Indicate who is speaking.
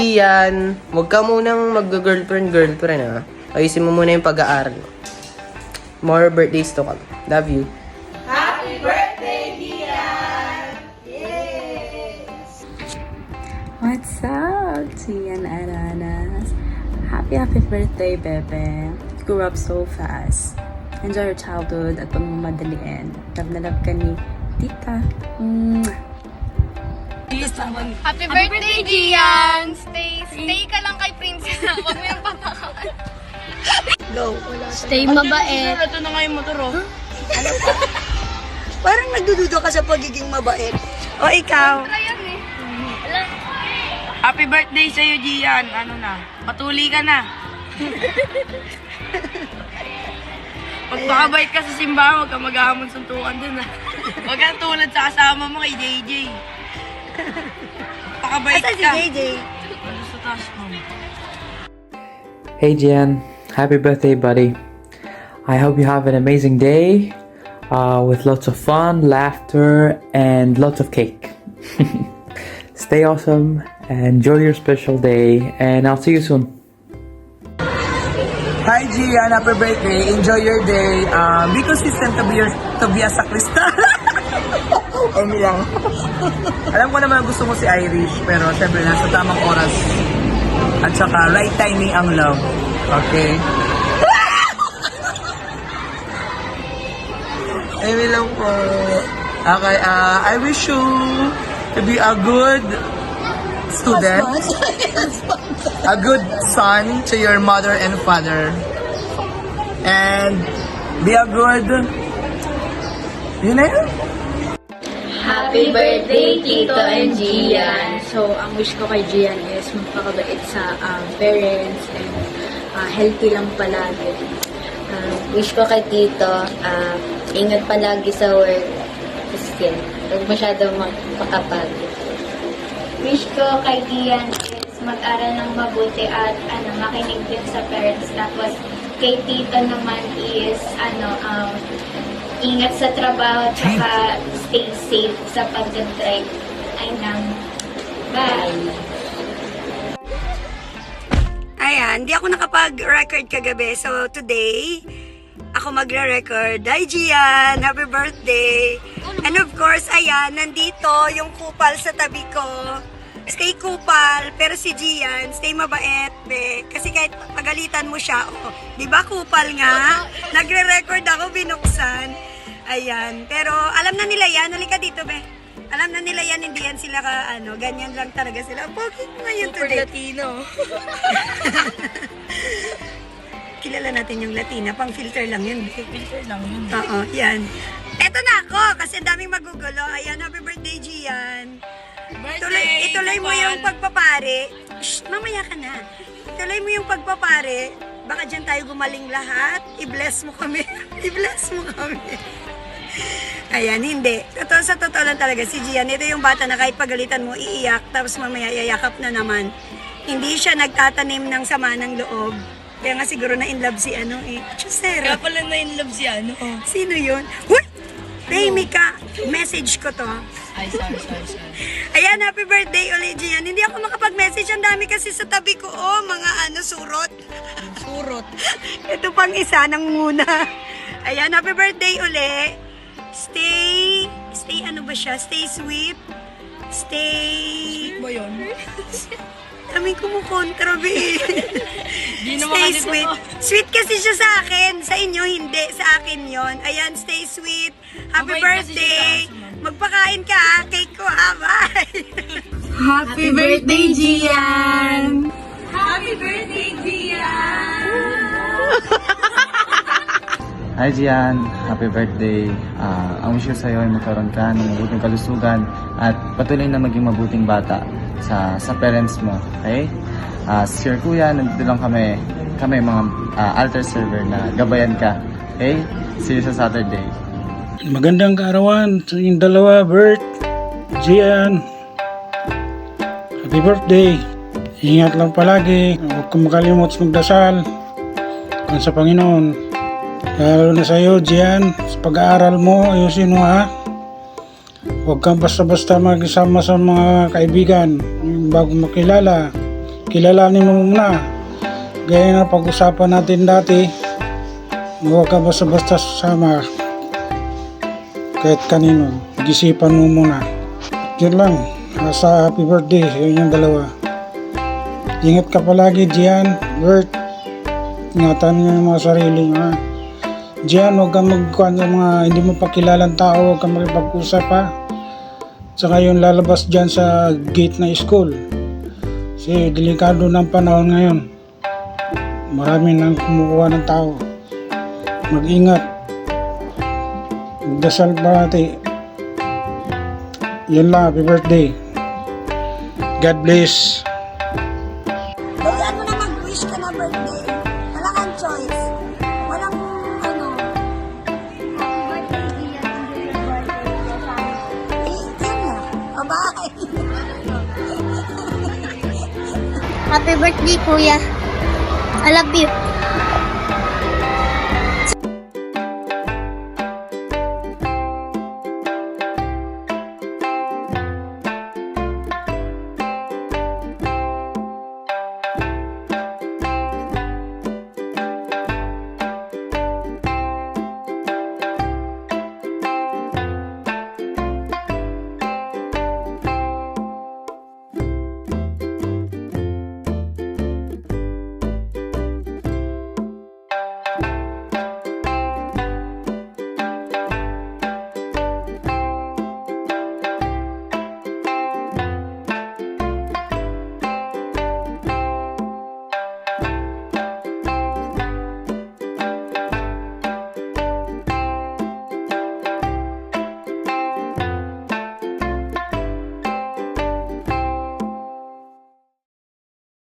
Speaker 1: Gian, huwag ka munang mag-girlfriend, ha? Ayusin mo muna yung pag-aaral mo. More birthdays to come. Love you.
Speaker 2: Happy birthday, Gian! Yes!
Speaker 3: What's up, Gian Aranas? Happy birthday, Bebe. Grew up so fast. Enjoy your childhood at pagmamadaliin. Love na love ka ni Tita.
Speaker 4: Happy birthday, Gian! Stay ka lang kay Princess. Huwag mo yung patakaan.
Speaker 2: Go.
Speaker 4: Stay mabait.
Speaker 2: Ito na nga yung motor, oh. Ano pa? Parang nagdududo ka sa pagiging mabait. O, ikaw?
Speaker 4: Ayan eh.
Speaker 5: Happy birthday sa'yo, Gian. Ano na? Patuli ka na. Pagpakabait ka sa simbahan, huwag ka maghahamon suntukan dun, ha. Huwag ka tulad sa kasama mo kay JJ. Pakabait
Speaker 2: Asa si
Speaker 5: ka.
Speaker 2: JJ?
Speaker 5: Ano sa taas mo?
Speaker 6: Hey Gian, happy birthday, buddy. I hope you have an amazing day with lots of fun, laughter, and lots of cake. Stay awesome, enjoy your special day, and I'll see you soon.
Speaker 1: Hi Gian, happy birthday. Enjoy your day. Be consistent to be a sakristan. Emi lang. Alam ko naman gusto mo si Irish, pero syempre nasa tamang oras. At saka right timing ang love. Okay? Emi lang po. Okay, I wish you to be a good student. A good son to your mother and father. And be a good... Yun na yun.
Speaker 3: Happy birthday, Tito and Gian. So, ang wish ko kay Gian is magpakabait sa parents and healthy lang palagi.
Speaker 7: Wish ko kay Tito, ingat palagi sa work. Kasi huwag masyadong magpakapagod.
Speaker 4: Wish ko kay Gian is mag-aral ng mabuti at makinig din sa parents. Tapos kay Tito naman is ingat sa trabaho at saka stay safe sa pag-drive. Bye!
Speaker 2: Ayan, di ako nakapag-record kagabi. So, today, ako magre-record. Hi, Gian! Happy birthday! And of course, ayan, nandito yung kupal sa tabi ko. Stay kupal, pero si Gian, stay mabait, be. Kasi kahit pagalitan mo siya, di ba kupal nga? Nagre-record ako, binuksan. Ayan, pero alam na nila yan. Halika dito, be. Alam na nila yan, hindi yan sila ganyan lang talaga sila. Pogi ngayon today.
Speaker 5: Latino.
Speaker 2: Kilala natin yung Latina, pang filter lang yun.
Speaker 5: Filter lang yun.
Speaker 2: Oo, yan. Eto na ako, kasi ang daming magugulo. Ayan, happy birthday, Gian. Ituloy mo yung pagpapare. Shh, mamaya ka na. Ituloy mo yung pagpapare. Baka dyan tayo gumaling lahat. I-bless mo kami. I-bless mo kami. Ayan, hindi. Totoo sa totoo lang talaga. Si Gian, ito yung bata na kahit pagalitan mo, iiyak. Tapos mamaya iyayakap na naman. Hindi siya nagtatanim ng sama ng loob. Kaya nga siguro na in love si Chusera.
Speaker 5: Kaya pala na in love si
Speaker 2: Sino yun? Uy! Tahimik ka. Message ko to.
Speaker 5: Ay, sorry.
Speaker 2: Ayan, happy birthday ulit, Gian. Hindi ako makapag-message. Ang dami kasi sa tabi ko. Mga surot.
Speaker 5: Surot.
Speaker 2: Ito pang isa nang muna. Ayan, happy birthday ulit. Stay ano ba siya? Stay sweet. Stay...
Speaker 5: Ba yun?
Speaker 2: Daming kumukontra, be.
Speaker 5: Di naman
Speaker 2: Stay
Speaker 5: kasi
Speaker 2: sweet. Sweet kasi siya sa akin. Sa inyo, hindi. Sa akin yon. Ayan, stay sweet. Happy
Speaker 5: Mabait kasi siya
Speaker 2: birthday.
Speaker 5: sa akin.
Speaker 2: Magpakain ka, cake ko, ha? Bye.
Speaker 3: Happy birthday, Gian!
Speaker 8: Hi Gian, happy birthday. Ang wish ko sa'yo ay magkaroon ka ng mabuting kalusugan at patuloy na maging mabuting bata sa parents mo. Okay? Sir Kuya, nandito lang kami mga altar server na gabayan ka. Okay? See you sa Saturday.
Speaker 9: Magandang kaarawan sa inyong dalawa, Bert, Gian. Happy birthday. Ingat lang palagi. Huwag kang makalimot magdasal kung sa Panginoon. Lalo na sa iyo, Gian, sa pag-aaral mo, ayusin mo ha. Huwag kang basta-basta mag-isama sa mga kaibigan. Bago makilala, kilalanin mo muna. Gaya na pag-usapan natin dati, huwag ka basta-basta sasama kahit kanino. Pag-isipan mo muna. Yun lang. Sa happy birthday sa inyong dalawa. Ingat ka palagi, Gian, Bert. Ingatan niyo yung mga sarili niyo, ha. Gian, huwag kang magkuhan ng mga hindi mo pa kilalang tao. Huwag kang makipag-usap, ha. Saka yung lalabas dyan sa gate na school. Kasi delikado ng panahon ngayon. Marami nang kumukuha ng tao. Mag-ingat. Magdasal parati. Yan lang, happy birthday. God bless.
Speaker 2: Kaya mo na mag-wish ka na birthday. Wala kang choice. Walang ano. Yun na. Bye-bye.
Speaker 10: Happy birthday, Kuya. I love you.